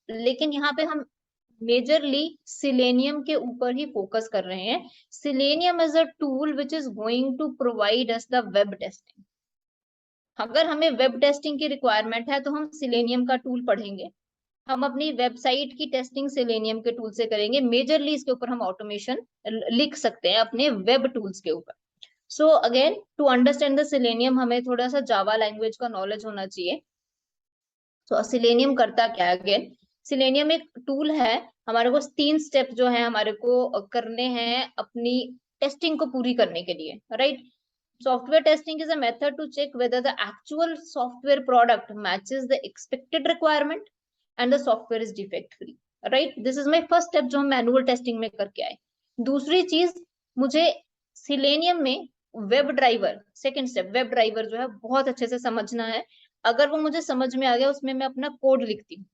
लेकिन यहाँ पे हम मेजरली सिलेनियम के ऊपर ही फोकस कर रहे हैं। Selenium is a tool which is going to provide us the web testing. अगर हमें वेब टेस्टिंग की रिक्वायरमेंट है तो हम सिलेनियम का टूल पढ़ेंगे, हम अपनी वेबसाइट की टेस्टिंग सिलेनियम के टूल से करेंगे। मेजरली इसके ऊपर हम ऑटोमेशन लिख सकते हैं अपने वेब टूल्स के ऊपर। So again, to understand the selenium हमें थोड़ा सा जावा लैंग्वेज का नॉलेज होना चाहिए। तो सिलेनियम करता क्या है? अगेन, सिलेनियम एक टूल है। हमारे को 3 स्टेप जो है हमारे को करने हैं अपनी टेस्टिंग को पूरी करने के लिए, right? Software testing is a method to check whether the actual software product matches the expected requirement and the software is defect free, right? This is my first step जो हम मैनुअल टेस्टिंग में करके आए। दूसरी चीज, मुझे selenium में web driver, second step web driver जो है बहुत अच्छे से समझना है। अगर वो मुझे समझ में आ गया, उसमें मैं अपना कोड लिखती हूँ।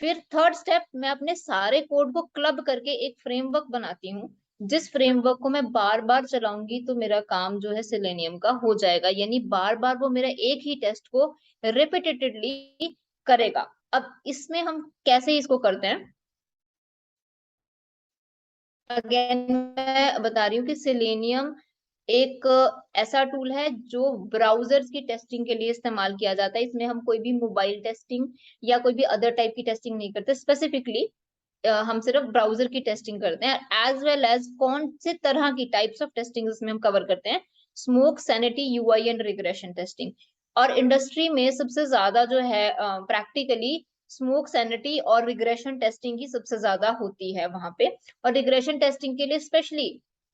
फिर थर्ड स्टेप, मैं अपने सारे कोड को क्लब करके एक फ्रेमवर्क बनाती हूँ, जिस फ्रेमवर्क को मैं बार बार चलाऊंगी तो मेरा काम जो है सिलेनियम का हो जाएगा, यानी बार बार वो मेरा एक ही टेस्ट को रिपीटेडली करेगा। अब इसमें हम कैसे इसको करते हैं, अगेन मैं बता रही हूँ कि सिलेनियम एक ऐसा टूल है जो ब्राउजर्स की टेस्टिंग के लिए इस्तेमाल किया जाता है। इसमें हम कोई भी मोबाइल टेस्टिंग या कोई भी अदर टाइप की टेस्टिंग नहीं करते, स्पेसिफिकली हम सिर्फ ब्राउजर की टेस्टिंग करते हैं। एज वेल एज कौन से तरह की टाइप्स ऑफ टेस्टिंग इसमें हम कवर करते हैं, smoke, sanity, UI and regression testing. और इंडस्ट्री में सबसे ज्यादा जो है प्रैक्टिकली स्मोक, सैनिटी और रिग्रेशन टेस्टिंग ही सबसे ज्यादा होती है वहां पे। और रिग्रेशन टेस्टिंग के लिए स्पेशली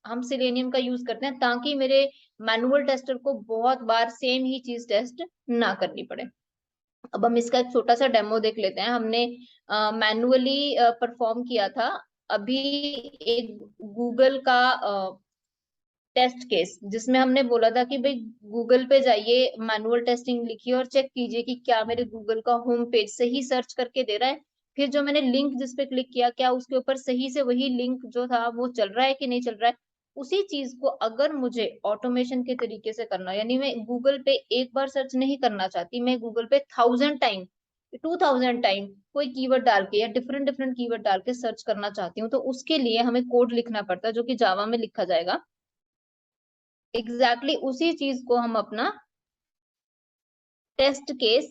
हम सिलेनियम का यूज करते हैं, ताकि मेरे मैनुअल टेस्टर को बहुत बार सेम ही चीज टेस्ट ना करनी पड़े। अब हम इसका एक छोटा सा डेमो देख लेते हैं। हमने मैनुअली परफॉर्म किया था अभी एक गूगल का टेस्ट केस, जिसमें हमने बोला था कि भाई गूगल पे जाइए, मैनुअल टेस्टिंग लिखिए और चेक कीजिए कि क्या मेरे गूगल का होम पेज सही सर्च करके दे रहा है। फिर जो मैंने लिंक जिस पे क्लिक किया, क्या उसके ऊपर सही से वही लिंक जो था वो चल रहा है कि नहीं चल रहा है। उसी चीज को अगर मुझे ऑटोमेशन के तरीके से करना, यानी मैं गूगल पे एक बार सर्च नहीं करना चाहती, मैं गूगल पे 1000 टाइम, 2000 टाइम कोई कीवर्ड डाल के या डिफरेंट डिफरेंट कीवर्ड डाल के सर्च करना चाहती हूँ, तो उसके लिए हमें कोड लिखना पड़ता है जो कि जावा में लिखा जाएगा। एग्जैक्टली उसी चीज को हम अपना टेस्ट केस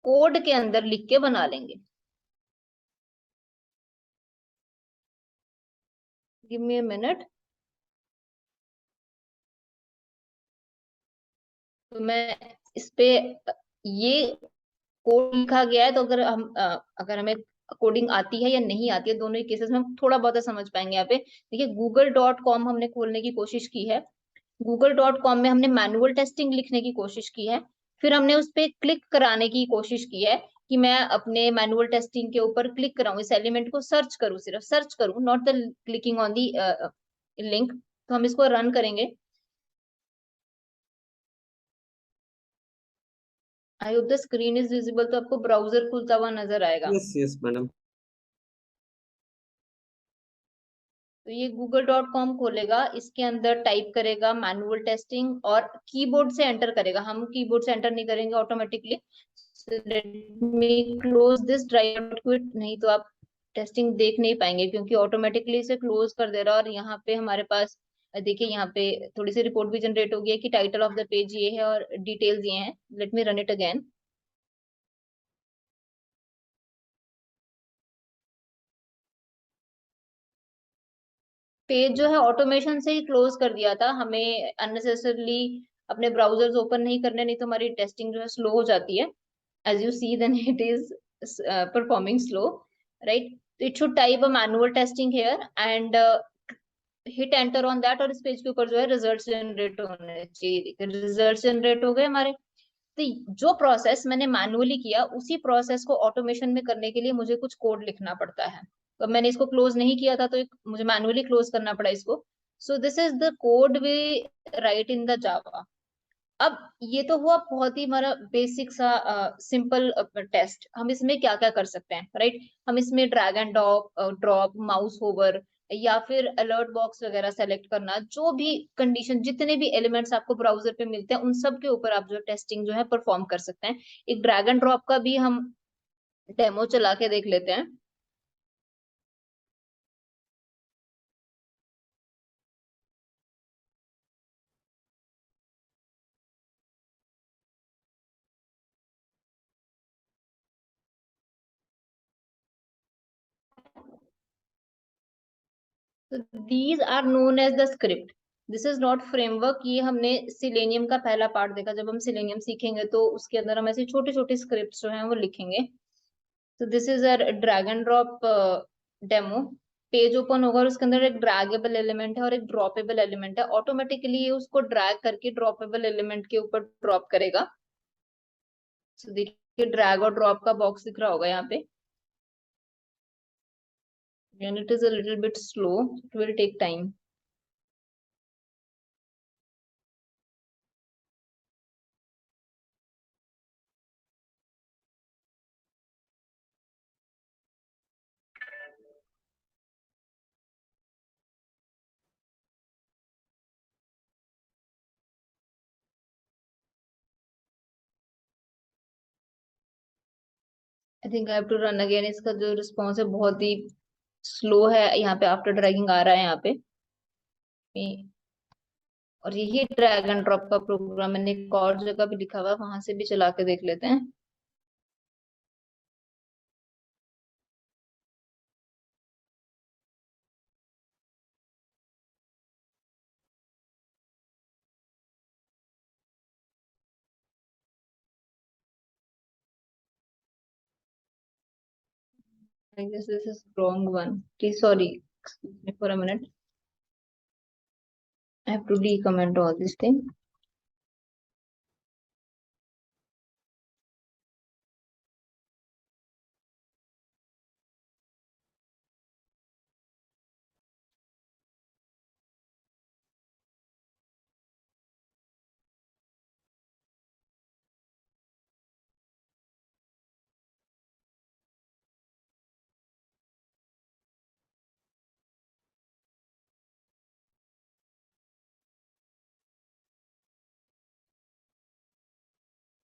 कोड के अंदर लिख के बना लेंगे। Give me a minute. तो मैं इस पे ये कोड लिखा गया है, तो अगर अगर हमें कोडिंग आती है या नहीं आती है, दोनों ही केसेस में हम थोड़ा बहुत समझ पाएंगे। यहाँ पे देखिए, google.com हमने खोलने की कोशिश की है। google.com में हमने मैनुअल टेस्टिंग लिखने की कोशिश की है। फिर हमने उस पे क्लिक कराने की कोशिश की है कि मैं अपने मैनुअल टेस्टिंग के ऊपर क्लिक कराऊं, इस एलिमेंट को सर्च करूं, सिर्फ सर्च करूं, not the clicking on the link. तो हम इसको रन करेंगे। I hope the screen is visible. तो आपको ब्राउजर खुलता हुआ नजर आएगा। Yes yes madam. तो ये google.com खोलेगा, इसके अंदर टाइप करेगा मैनुअल टेस्टिंग और कीबोर्ड से एंटर करेगा। हम कीबोर्ड से एंटर नहीं करेंगे automatically. Let me close this drive, quit, नहीं तो आप टेस्टिंग देख नहीं पाएंगे, क्योंकि ऑटोमेटिकली इसे क्लोज कर दे रहा है। और यहाँ पे हमारे पास देखिए, यहाँ पे थोड़ी सी रिपोर्ट भी जनरेट हो गई है कि टाइटल ऑफ द पेज ये है और डिटेल्स ये हैं। Let me run it again. Page जो है ऑटोमेशन से ही क्लोज कर दिया था, हमें अननेसेसरली अपने ब्राउजर्स ओपन नहीं करने, नहीं तो हमारी टेस्टिंग जो है स्लो हो जाती है। as you see then it is performing slow, right? So it should type a manual testing here and hit enter on that, और इस पेज के ऊपर जो है रिजल्ट्स जनरेट होने चाहिए। रिजल्ट्स जनरेट हो गए हमारे। तो जो प्रोसेस मैंने मैनुअली किया, उसी प्रोसेस को ऑटोमेशन में करने के लिए मुझे कुछ कोड लिखना पड़ता है। तो मैंने इसको क्लोज नहीं किया था, तो मुझे मैनुअली क्लोज करना पड़ा इसको। So this is the code we write in the Java. अब ये तो हुआ बहुत ही हमारा बेसिक सा सिंपल टेस्ट। हम इसमें क्या क्या कर सकते हैं, राइट? हम इसमें drag and drop, mouse hover, या फिर अलर्ट बॉक्स वगैरह सेलेक्ट करना, जो भी कंडीशन, जितने भी एलिमेंट्स आपको ब्राउजर पे मिलते हैं, उन सब के ऊपर आप जो टेस्टिंग जो है परफॉर्म कर सकते हैं। एक ड्रैग एंड ड्रॉप का भी हम डेमो चला के देख लेते हैं। तो these are known as the script, this is not framework. ये हमने सिलेनियम का पहला पार्ट देखा, जब हम सिलेनियम सीखेंगे तो उसके अंदर हम ऐसे छोटे छोटे स्क्रिप्ट जो हैं वो लिखेंगे। तो this is a drag and drop demo. Page open होगा और उसके अंदर एक ड्रैगेबल एलिमेंट है और एक ड्रॉपेबल एलिमेंट है। ऑटोमेटिकली ये उसको ड्रैग करके ड्रॉपेबल एलिमेंट के ऊपर ड्रॉप करेगा। तो देखिए ड्रैग और ड्रॉप का बॉक्स दिख रहा होगा यहाँ पे। And it is a little bit slow, it will take time. I think I have to run again. इसका जो रिस्पॉन्स है बहुत ही स्लो है यहाँ पे, आफ्टर ड्रैगिंग आ रहा है यहाँ पे। और यही ड्रैग एंड ड्रॉप का प्रोग्राम मैंने एक और जगह भी लिखा हुआ है, वहां से भी चला के देख लेते हैं। I guess this is wrong one. Please, sorry. Excuse me for a minute. I have to decomment all this thing.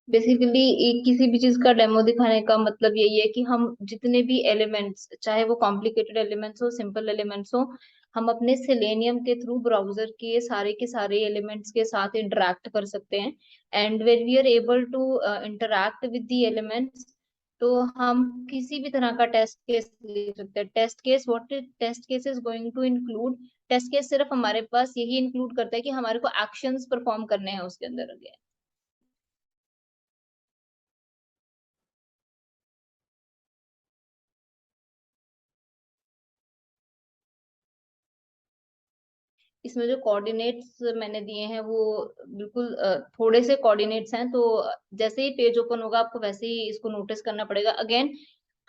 Basically एक किसी भी चीज का डेमो दिखाने का मतलब यही है कि हम जितने भी एलिमेंट्स, चाहे वो कॉम्प्लिकेटेड एलिमेंट्स हो सिंपल एलिमेंट्स हो, हम अपने सेलेनियम के थ्रू ब्राउजर के सारे एलिमेंट्स के साथ इंटरैक्ट कर सकते हैं। And when we are able to interact with the elements, तो हम किसी भी तरह का टेस्ट केस लिख सकते हैं। Test case, what test case is going to include? Test case सिर्फ हमारे पास यही इंक्लूड करता है कि हमारे को एक्शंस परफॉर्म करने हैं उसके अंदर। इसमें जो कोऑर्डिनेट्स मैंने दिए हैं वो बिल्कुल थोड़े से कोऑर्डिनेट्स हैं। तो जैसे ही पेज ओपन होगा आपको वैसे ही इसको नोटिस करना पड़ेगा। अगेन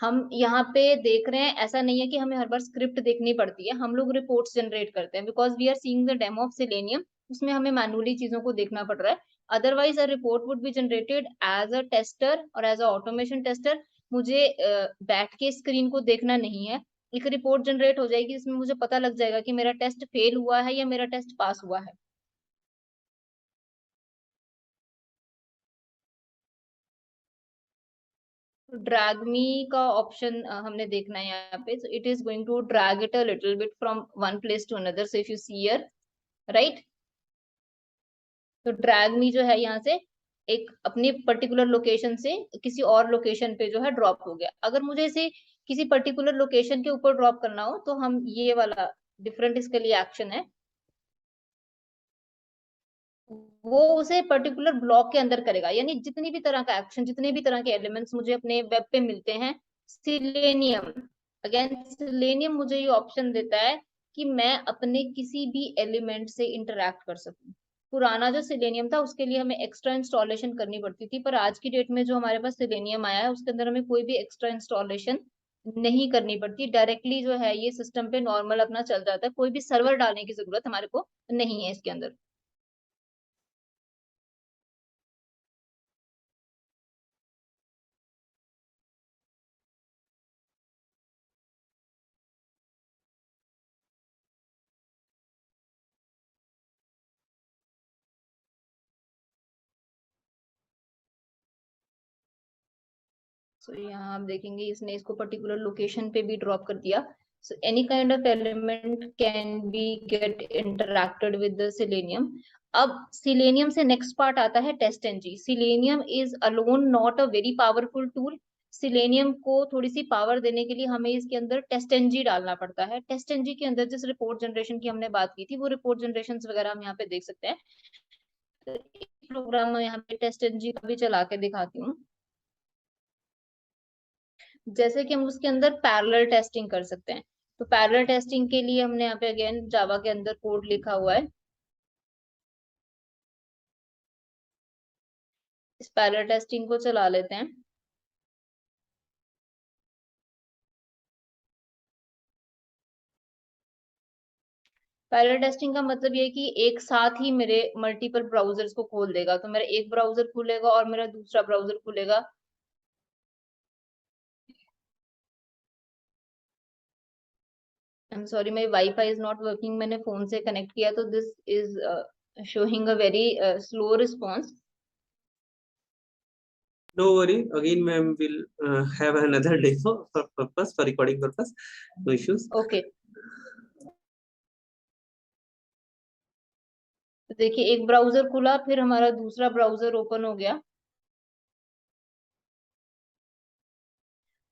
हम यहाँ पे देख रहे हैं, ऐसा नहीं है कि हमें हर बार स्क्रिप्ट देखनी पड़ती है। हम लोग रिपोर्ट्स जनरेट करते हैं because we are seeing the demo of selenium. उसमें हमें मैनुअली चीजों को देखना पड़ रहा है। Otherwise a report would be generated as a tester और एज अ ऑटोमेशन टेस्टर। मुझे बैठ के स्क्रीन को देखना नहीं है। एक रिपोर्ट जनरेट हो जाएगी जिसमें मुझे पता लग जाएगा कि मेरा टेस्ट फेल हुआ है या मेरा टेस्ट पास हुआ है। तो ड्रैग मी का ऑप्शन हमने देखना है यहाँ पे। so it is going to drag it a little bit from one place to another. So if you see here, right? तो ड्रैग मी जो है यहाँ से एक अपनी पर्टिकुलर लोकेशन से किसी और लोकेशन पे जो है ड्रॉप हो गया। अगर मुझे इसे किसी पर्टिकुलर लोकेशन के ऊपर ड्रॉप करना हो तो हम ये वाला डिफरेंट इसके लिए एक्शन है। वो उसे पर्टिकुलर ब्लॉक के अंदर करेगा। यानी जितनी भी तरह का एक्शन, जितने भी तरह के एलिमेंट्स मुझे अपने वेब पे मिलते हैं, सिलेनियम, अगेन सिलेनियम मुझे ये ऑप्शन देता है कि मैं अपने किसी भी एलिमेंट से इंटरैक्ट कर सकूं। पुराना जो सिलेनियम था उसके लिए हमें एक्स्ट्रा इंस्टॉलेशन करनी पड़ती थी, पर आज की डेट में जो हमारे पास सिलेनियम आया है उसके अंदर हमें कोई भी एक्स्ट्रा इंस्टॉलेशन नहीं करनी पड़ती। डायरेक्टली जो है ये सिस्टम पे नॉर्मल अपना चल जाता है। कोई भी सर्वर डालने की जरूरत हमारे को नहीं है इसके अंदर। सो यहाँ आप देखेंगे इसने इसको पर्टिकुलर लोकेशन पे भी ड्रॉप कर दिया. So any kind of element can be get interacted with the selenium. अब selenium से next part आता है TestNG. Selenium is alone not a very powerful tool. Selenium को थोड़ी सी पावर देने के लिए हमें इसके अंदर TestNG डालना पड़ता है. TestNG के अंदर जिस रिपोर्ट जनरेशन की हमने बात की थी वो रिपोर्ट जनरेशन वगैरह हम यहाँ पे देख सकते हैं. तो एक प्रोग्राम में यहाँ पे TestNG का भी चला के दिखाती हूँ. जैसे कि हम उसके अंदर पैरेलल टेस्टिंग कर सकते हैं. तो पैरेलल टेस्टिंग के लिए हमने यहाँ पे अगेन जावा के अंदर कोड लिखा हुआ है. इस पैरेलल टेस्टिंग को चला लेते हैं. पैरेलल टेस्टिंग का मतलब ये है कि एक साथ ही मेरे मल्टीपल ब्राउजर्स को खोल देगा. तो मेरा एक ब्राउजर खुलेगा और मेरा दूसरा ब्राउजर खुलेगा. I am sorry, my wifi is not working. मैंने फोन से कनेक्ट किया तो this is showing a very slow response. No worry, again ma'am will have another demo for purpose, for recording purpose. No issues. Okay. तो देखिए एक browser खुला, फिर हमारा दूसरा ब्राउजर ओपन हो गया.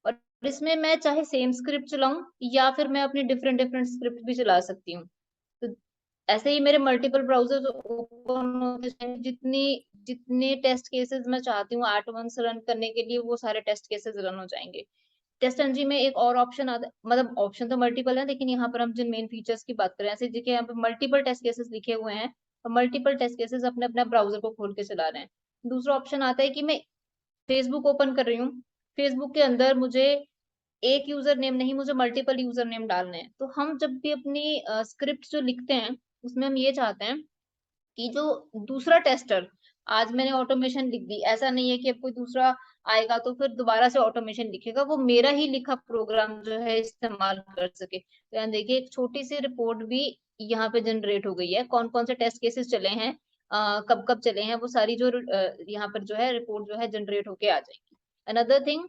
और इसमें मैं चाहे सेम स्क्रिप्ट चलाऊं या फिर मैं अपनी डिफरेंट डिफरेंट स्क्रिप्ट भी चला सकती हूँ. तो ऐसे ही मेरे मल्टीपल ब्राउजर्स ओपन होते जाएंगे. जितनी जितने टेस्ट केसेस मैं चाहती हूँ एट वंस रन करने के लिए वो सारे टेस्ट केसेस रन हो जाएंगे. टेस्ट एनजी में एक और ऑप्शन आता है, मतलब ऑप्शन तो मल्टीपल है लेकिन यहाँ पर हम जिन मेन फीचर्स की बात करें, ऐसे देखिए यहाँ पे मल्टीपल टेस्ट केसेस लिखे हुए हैं और मल्टीपल टेस्ट केसेस अपने अपना ब्राउजर को खोल के चला रहे हैं. दूसरा ऑप्शन आता है कि मैं फेसबुक ओपन कर रही हूँ. फेसबुक के अंदर मुझे एक यूजर नेम नहीं, मुझे मल्टीपल यूजर नेम डालने हैं. तो हम जब भी अपनी स्क्रिप्ट जो लिखते हैं उसमें हम ये चाहते हैं कि जो दूसरा टेस्टर, आज मैंने ऑटोमेशन लिख दी, ऐसा नहीं है कि अब कोई दूसरा आएगा तो फिर दोबारा से ऑटोमेशन लिखेगा, वो मेरा ही लिखा प्रोग्राम जो है इस्तेमाल कर सके. तो यहाँ देखिए एक छोटी सी रिपोर्ट भी यहाँ पे जनरेट हो गई है. कौन कौन से टेस्ट केसेस चले हैं, कब कब चले हैं, वो सारी जो यहाँ पर जो है रिपोर्ट जो है जनरेट होके आ जाएगी. अनदर थिंग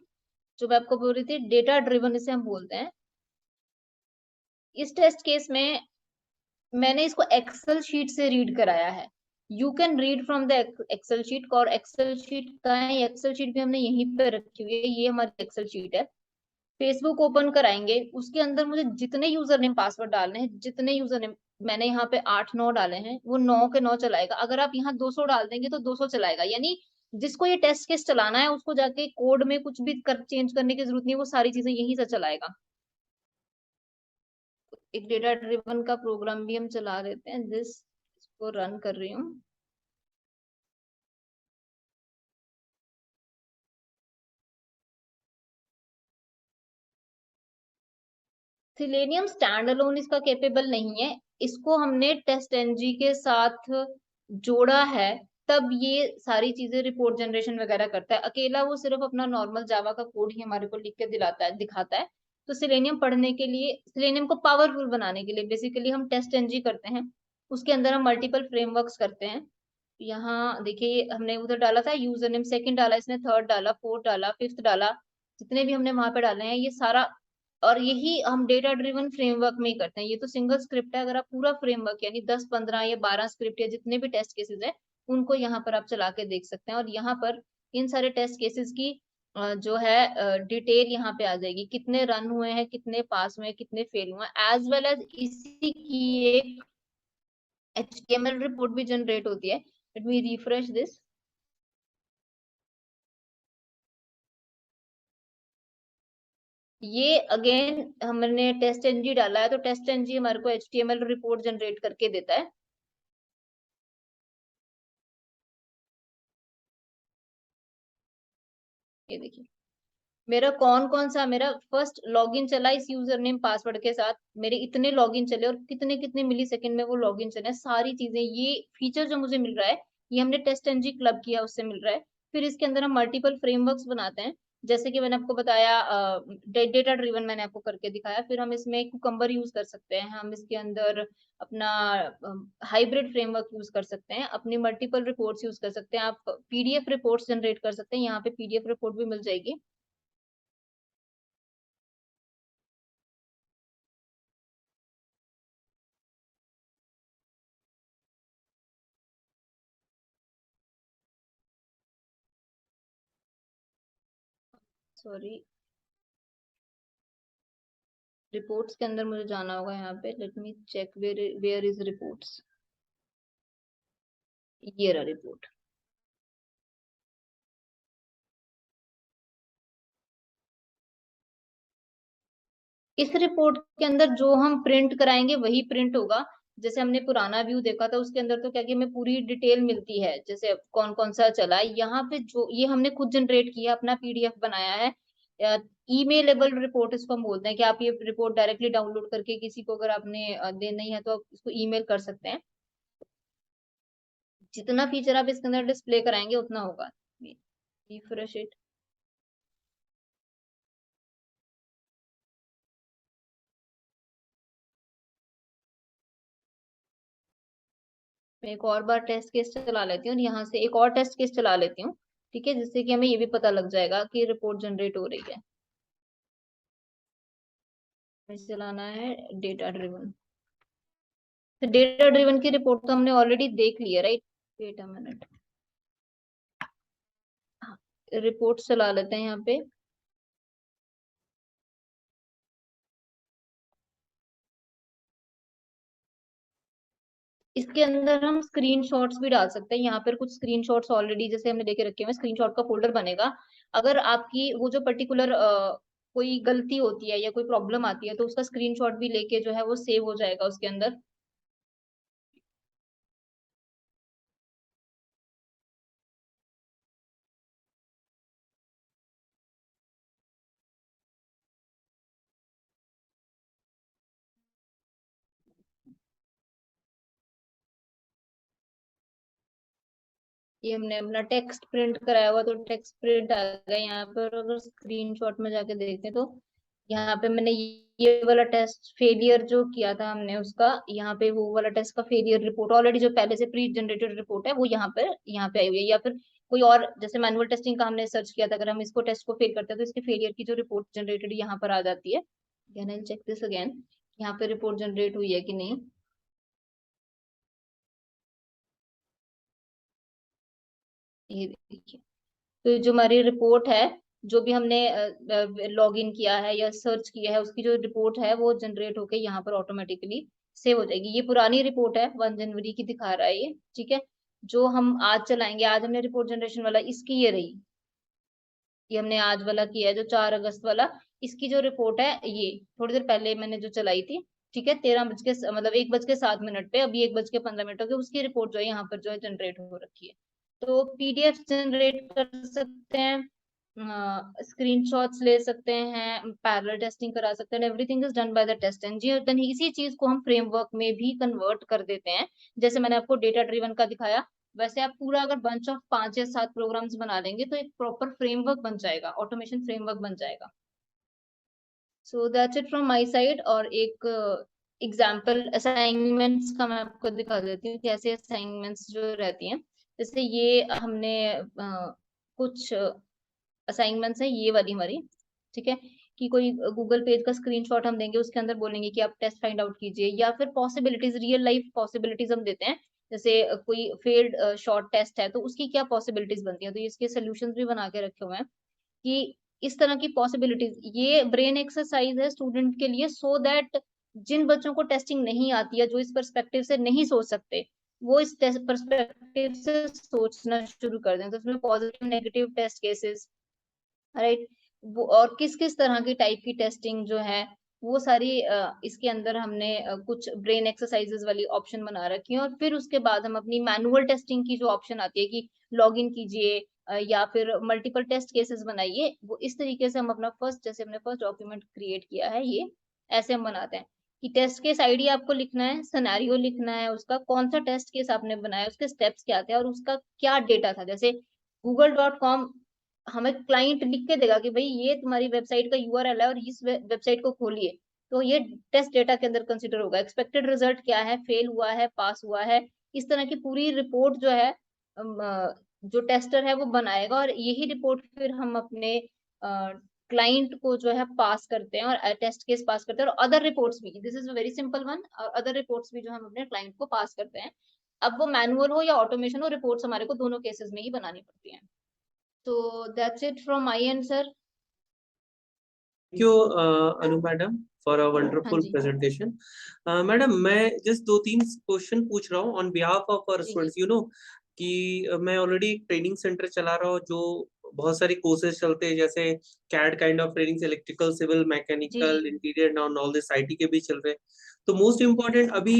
जो मैं आपको बोल रही थी, डेटा ड्रिवन इसे हम बोलते हैं. इस टेस्ट केस में मैंने इसको एक्सेल शीट से रीड कराया है. You can read from the Excel sheet. और एक्सेल शीट का है, एक्सेल शीट भी हमने यहीं पे रखी हुई है. ये हमारी एक्सेल शीट है. फेसबुक ओपन कराएंगे, उसके अंदर मुझे जितने यूजर नेम पासवर्ड डालने हैं, जितने यूजर नेम मैंने यहाँ पे 8-9 डाले हैं, वो 9 के 9 चलाएगा. अगर आप यहाँ 200 डाल देंगे तो 200 चलाएगा. यानी जिसको ये टेस्ट केस चलाना है उसको जाके कोड में कुछ भी चेंज करने की जरूरत नहीं, वो सारी चीजें यहीं से चलाएगा. एक डेटा ड्रिवन का प्रोग्राम भी हम चला लेते हैं. इसको रन कर रही हूँ. सिलेनियम स्टैंड अलोन इसका कैपेबल नहीं है. इसको हमने टेस्ट एनजी के साथ जोड़ा है, तब ये सारी चीजें रिपोर्ट जनरेशन वगैरह करता है. अकेला वो सिर्फ अपना नॉर्मल जावा का कोड ही हमारे को लिख के दिखाता है. तो सिलेनियम पढ़ने के लिए, सिलेनियम को पावरफुल बनाने के लिए बेसिकली हम टेस्ट एनजी करते हैं. उसके अंदर हम मल्टीपल फ्रेमवर्क्स करते हैं. यहाँ देखिए हमने उधर डाला था यूजर नेम, सेकंड डाला इसने, थर्ड डाला, फोर्थ डाला, फिफ्थ डाला, जितने भी हमने वहां पे डाले हैं ये सारा. और यही हम डेटा ड्रिवन फ्रेमवर्क में ही करते हैं. ये तो सिंगल स्क्रिप्ट है. अगर आप पूरा फ्रेमवर्क यानी 10-15 या 12 स्क्रिप्ट या जितने भी टेस्ट केसेस है उनको यहाँ पर आप चला के देख सकते हैं. और यहाँ पर इन सारे टेस्ट केसेस की जो है डिटेल यहाँ पे आ जाएगी, कितने रन हुए हैं, कितने पास हुए हैं, कितने फेल हुए हैं, एज वेल एज इसी की एक HTML रिपोर्ट भी जनरेट होती है. Let me refresh this. ये अगेन हमने टेस्ट एनजी डाला है तो टेस्ट एनजी हमारे को HTML रिपोर्ट जनरेट करके देता है. ये देखिए मेरा कौन कौन सा, मेरा फर्स्ट लॉगिन चला इस यूजर नेम पासवर्ड के साथ, मेरे इतने लॉगिन चले और कितने कितने मिली सेकेंड में वो लॉगिन चले, सारी चीजें. ये फीचर जो मुझे मिल रहा है ये हमने टेस्ट एनजी क्लब किया उससे मिल रहा है. फिर इसके अंदर हम मल्टीपल फ्रेमवर्क्स बनाते हैं, जैसे कि मैंने आपको बताया डेटा ड्रिवन मैंने आपको करके दिखाया. फिर हम इसमें कुकम्बर यूज कर सकते हैं, हम इसके अंदर अपना हाइब्रिड फ्रेमवर्क यूज कर सकते हैं, अपनी मल्टीपल रिपोर्ट्स यूज कर सकते हैं. आप PDF रिपोर्ट्स जनरेट कर सकते हैं, यहाँ पे PDF रिपोर्ट भी मिल जाएगी. सॉरी, रिपोर्ट्स के अंदर मुझे जाना होगा यहाँ पे। Let me check where is reports. ये रहा रिपोर्ट। इस रिपोर्ट के अंदर जो हम प्रिंट कराएंगे वही प्रिंट होगा। जैसे हमने पुराना व्यू देखा था उसके अंदर तो क्या कि हमें पूरी डिटेल मिलती है, जैसे कौन कौन सा चला है। यहाँ पे जो ये हमने खुद जनरेट किया, अपना पीडीएफ बनाया है। ईमेलेबल रिपोर्ट इसको हम बोलते हैं कि आप ये रिपोर्ट डायरेक्टली डाउनलोड करके किसी को अगर आपने देना ही है तो आप इसको ईमेल कर सकते हैं। जितना फीचर आप इसके अंदर डिस्प्ले कराएंगे उतना होगा। Refresh it. मैं एक और बार टेस्ट केस चला लेती हूँ और यहाँ से एक और टेस्ट केस चला लेती हूँ, ठीक है, जिससे कि हमें ये भी पता लग जाएगा कि रिपोर्ट जनरेट हो रही है। चलाना है डेटा ड्रिवन। तो डेटा ड्रिवन की रिपोर्ट तो हमने ऑलरेडी देख ली है, right. Wait a minute, report चला लेते हैं यहाँ पे। इसके अंदर हम स्क्रीनशॉट्स भी डाल सकते हैं। यहाँ पर कुछ स्क्रीनशॉट्स ऑलरेडी जैसे हमने लेके रखे हुए, स्क्रीनशॉट का फोल्डर बनेगा। अगर आपकी वो जो पर्टिकुलर कोई गलती होती है या कोई प्रॉब्लम आती है तो उसका स्क्रीनशॉट भी लेके जो है वो सेव हो जाएगा उसके अंदर। ये हमने अपना टेक्स्ट प्रिंट कराया हुआ तो टेक्स्ट प्रिंट आ गया यहाँ पर। अगर स्क्रीनशॉट में जाके देखें तो यहाँ पे मैंने ये वाला टेस्ट फेलियर जो किया था हमने उसका, यहाँ पे वो वाला टेस्ट का फेलियर रिपोर्ट ऑलरेडी जो पहले से प्री जनरेटेड रिपोर्ट है वो यहाँ पे आई हुई है। या फिर कोई और जैसे मैनुअल टेस्टिंग का हमने सर्च किया था, अगर हम इसको टेस्ट को फेल करते हैं तो इसके फेलियर की जो रिपोर्ट जनरेटेड यहाँ पर आ जाती है। चेक दिस अगेन, यहाँ पे रिपोर्ट जनरेट हुई है कि नहीं। ये देखिए, तो जो हमारी रिपोर्ट है, जो भी हमने लॉग इन किया है या सर्च किया है उसकी जो रिपोर्ट है वो जनरेट होके यहाँ पर ऑटोमेटिकली सेव हो जाएगी। ये पुरानी रिपोर्ट है, 1 जनवरी की दिखा रहा है ये, ठीक है। जो हम आज चलाएंगे, आज हमने रिपोर्ट जनरेशन वाला इसकी ये रही। ये हमने आज वाला किया है जो 4 अगस्त वाला। इसकी जो रिपोर्ट है ये थोड़ी देर पहले मैंने जो चलाई थी, ठीक है, 13 बज के मतलब 1 बज के 7 मिनट पे, अभी 1 बज के 15 मिनट हो गए, उसकी रिपोर्ट जो है यहाँ पर जो है जनरेट हो रखी है। तो पीडीएफ जनरेट कर सकते हैं, स्क्रीनशॉट्स ले सकते हैं, पैरेलल टेस्टिंग करा सकते हैं। Everything is done by the test engine. Then इसी चीज को हम फ्रेमवर्क में भी कन्वर्ट कर देते हैं। जैसे मैंने आपको डेटा ड्रिवन का दिखाया, वैसे आप पूरा अगर बंच ऑफ 5 या 7 प्रोग्राम्स बना लेंगे तो एक प्रॉपर फ्रेमवर्क बन जाएगा, ऑटोमेशन फ्रेमवर्क बन जाएगा। So that's it from my side. और एक एग्जांपल असाइनमेंट्स का मैं आपको दिखा देती हूँ कैसे असाइनमेंट्स जो रहती हैं। जैसे ये हमने कुछ असाइनमेंट्स है ये वाली हमारी, ठीक है, कि कोई गूगल पेज का स्क्रीनशॉट हम देंगे, उसके अंदर बोलेंगे कि आप टेस्ट फाइंड आउट कीजिए, या फिर पॉसिबिलिटीज, रियल लाइफ पॉसिबिलिटीज हम देते हैं। जैसे कोई फेल्ड शॉर्ट टेस्ट है तो उसकी क्या पॉसिबिलिटीज बनती है, तो इसके सोल्यूशंस भी बना के रखे हुए हैं कि इस तरह की पॉसिबिलिटीज। ये ब्रेन एक्सरसाइज है स्टूडेंट के लिए, सो दैट जिन बच्चों को टेस्टिंग नहीं आती है, जो इस पर्सपेक्टिव से नहीं सोच सकते, वो इस पर्सपेक्टिव से सोचना शुरू कर दें। तो इसमें positive negative test cases, right, वो और किस किस तरह की टाइप की टेस्टिंग जो है वो सारी इसके अंदर हमने कुछ ब्रेन एक्सरसाइजेस वाली ऑप्शन बना रखी है। और फिर उसके बाद हम अपनी मैनुअल टेस्टिंग की जो ऑप्शन आती है कि लॉग इन कीजिए या फिर मल्टीपल टेस्ट केसेस बनाइए, वो इस तरीके से हम अपना फर्स्ट, जैसे हमने फर्स्ट डॉक्यूमेंट क्रिएट किया है ये, ऐसे हम बनाते हैं कि टेस्ट केस आईडी आपको लिखना है, सिनेरियो लिखना है, उसका कौन सा टेस्ट केस आपने बनाया, उसके स्टेप्स क्या थे और उसका क्या डेटा था। जैसे google.com हमें क्लाइंट लिख के देगा कि भाई ये तुम्हारी वेबसाइट का यूआरएल है और इस वेबसाइट को खोलिए, तो ये टेस्ट डेटा के अंदर कंसिडर होगा। एक्सपेक्टेड रिजल्ट क्या है, फेल हुआ है, पास हुआ है, इस तरह की पूरी रिपोर्ट जो है जो टेस्टर है वो बनाएगा। और यही रिपोर्ट फिर हम अपने क्लाइंट को जो है पास करते हैं और टेस्ट केस पास करते हैं। और अदर रिपोर्ट्स भी, this is very simple one, other reports भी जो हम अपने क्लाइंट को पास करते हैं। अब वो मैनुअल हो या ऑटोमेशन हो, रिपोर्ट्स हमारे को दोनों केसेस में ही बनानी पड़ती हैं। So that's it from my end, sir. You Anu madam for a हाँ वंडरफुल जी। प्रेजेंटेशन। मैडम मैं जस्ट दो तीन क्वेश्चन पूछ रहा हूँ ऑन बिहाफ ऑफ आवर जी जी। स्टूडेंट्स, कि मैं ऑलरेडी ट्रेनिंग सेंटर चला रहा हूँ जो बहुत सारी कोर्सेज चलते हैं, जैसे CAD kind of training, electrical, civil, जी जी। Mechanical, interior, now all this IT के भी चल रहे हैं। तो मोस्ट इम्पोर्टेंट अभी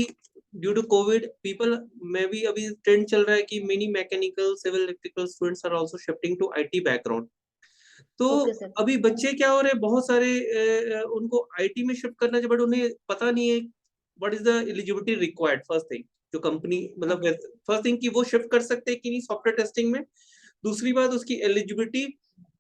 ड्यू टू कोविड पीपल में भी अभी ट्रेंड चल रहा है कि many mechanical, civil, electrical students are also shifting to IT background. तो ओके सर। अभी बच्चे क्या हो रहे हैं, बहुत सारे उनको आईटी में शिफ्ट करना है, बट उन्हें पता नहीं है what is the eligibility required. First thing जो कंपनी मतलब, ओके। फर्स्ट थिंग कि वो शिफ्ट कर सकते हैं कि नहीं सॉफ्टवेयर टेस्टिंग में। दूसरी बात उसकी एलिजिबिलिटी,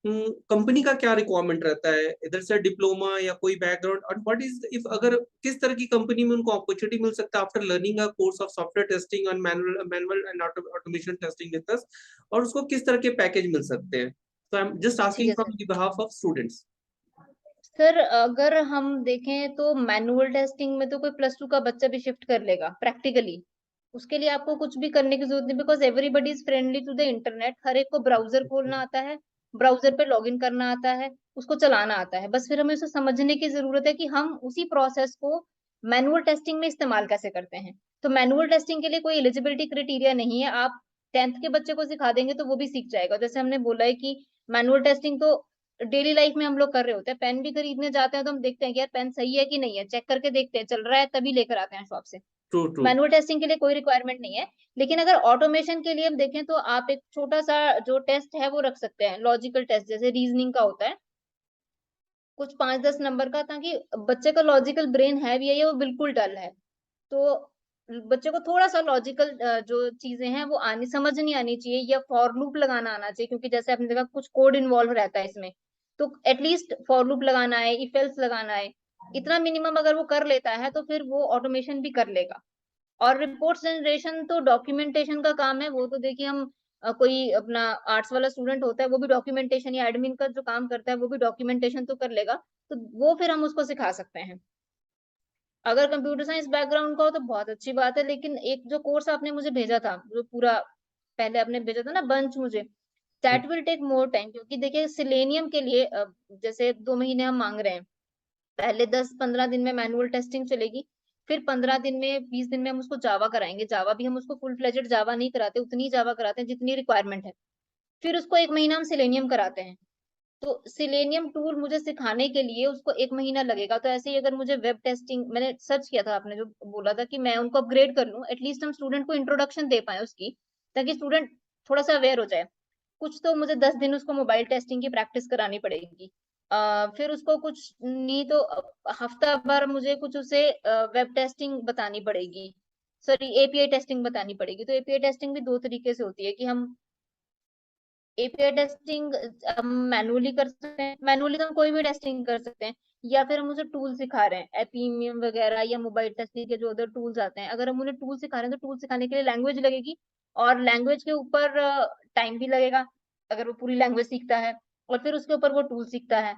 कंपनी का क्या रिक्वायरमेंट रहता है, इधर से डिप्लोमा या कोई बैकग्राउंड, और व्हाट इज इफ अगर किस तरह की कंपनी में उनको अपॉर्चुनिटी मिल सकता है after learning a course of software testing और manual and automation testing with us, और उसको किस तरह के पैकेज मिल सकते हैं। So I'm just ठीक asking है from sir. the behalf of students. Sir अगर हम देखें तो मैनुअल टेस्टिंग में तो कोई प्लस टू का बच्चा भी शिफ्ट कर लेगा प्रैक्टिकली। उसके लिए आपको कुछ भी करने की जरूरत नहीं, because everybody is friendly to the internet. हर एक को ब्राउजर खोलना आता है, ब्राउजर पे लॉगिन करना आता है, उसको चलाना आता है। बस फिर हमें उसे समझने की जरूरत है कि हम उसी प्रोसेस को मैनुअल टेस्टिंग में इस्तेमाल कैसे करते हैं। तो मैनुअल टेस्टिंग के लिए कोई एलिजिबिलिटी क्राइटेरिया नहीं है। आप 10th के बच्चे को सिखा देंगे तो वो भी सीख जाएगा। जैसे हमने बोला है कि मैनुअल टेस्टिंग तो डेली लाइफ में हम लोग कर रहे होते हैं। पेन भी खरीदने जाते हैं तो हम देखते हैं कि यार पेन सही है कि नहीं है, चेक करके देखते हैं, चल रहा है तभी लेकर आते हैं शॉप से। True, true. मैनुअल टेस्टिंग के लिए कोई रिक्वायरमेंट नहीं है। लेकिन अगर ऑटोमेशन के लिए हम देखें तो आप एक छोटा सा जो टेस्ट है वो रख सकते हैं, लॉजिकल टेस्ट जैसे रीजनिंग का होता है, कुछ 5-10 नंबर का, ताकि बच्चे का लॉजिकल ब्रेन है भी है या वो बिल्कुल डल है। तो बच्चे को थोड़ा-सा लॉजिकल जो चीज़ें हैं वो आनी समझ नहीं आनी चाहिए, या फॉर लूप लगाना आना चाहिए, क्योंकि जैसे आपने देखा कुछ कोड इन्वॉल्व रहता है इसमें। तो एटलीस्ट फॉर लूप लगाना है, इफ एल्स लगाना है, इतना मिनिमम अगर वो कर लेता है तो फिर वो ऑटोमेशन भी कर लेगा। और रिपोर्ट्स जनरेशन तो डॉक्यूमेंटेशन का काम है। वो तो देखिए हम कोई अपना आर्ट्स वाला स्टूडेंट होता है वो भी डॉक्यूमेंटेशन या एडमिन का जो काम करता है वो भी डॉक्यूमेंटेशन तो कर लेगा। तो वो फिर हम उसको सिखा सकते हैं। अगर कंप्यूटर साइंस बैकग्राउंड का हो तो बहुत अच्छी बात है, लेकिन एक जो कोर्स आपने मुझे भेजा था, जो पूरा पहले आपने भेजा था ना बंच मुझे, that will take more time, क्योंकि देखिए सिलेनियम के लिए जैसे 2 महीने हम मांग रहे हैं। पहले 10-15 दिन में मैनुअल टेस्टिंग चलेगी, फिर 15 दिन में 20 दिन में हम उसको जावा कराएँगे। जावा भी हम उसको फुल फ्लेजेड जावा नहीं कराते, उतनी जावा कराते हैं जितनी रिक्वायरमेंट है। फिर उसको 1 महीना हम सेलेनियम कराते हैं। तो सिलेनियम टूल मुझे सिखाने के लिए उसको 1 महीना लगेगा। तो ऐसे ही अगर मुझे वेब टेस्टिंग, मैंने सर्च किया था, आपने जो बोला था कि मैं उनको अपग्रेड कर लूँ, एटलीस्ट हम स्टूडेंट को इंट्रोडक्शन दे पाएँ उसकी, ताकि स्टूडेंट थोड़ा-सा अवेयर हो जाए। कुछ तो मुझे 10 दिन उसको मोबाइल टेस्टिंग की प्रैक्टिस करानी पड़ेगी। फिर उसको कुछ नहीं तो हफ्ता भर मुझे कुछ उसे वेब टेस्टिंग बतानी पड़ेगी। सॉरी, एपीआई टेस्टिंग बतानी पड़ेगी। तो एपीआई टेस्टिंग भी 2 तरीके से होती है कि हम एपीआई टेस्टिंग हम मैनुअली कर सकते हैं, मैनुअली तो हम कोई भी टेस्टिंग कर सकते हैं, या फिर हम उसे टूल सिखा रहे हैं, एपीमियम वगैरह या मोबाइल टेस्टिंग के जो अदर टूल्स आते हैं, अगर हम उन्हें टूल सिखा रहे हैं तो टूल सिखाने के लिए लैंग्वेज लगेगी, और लैंग्वेज के ऊपर टाइम भी लगेगा अगर वो पूरी लैंग्वेज सीखता है, और फिर उसके ऊपर वो टूल सीखता है।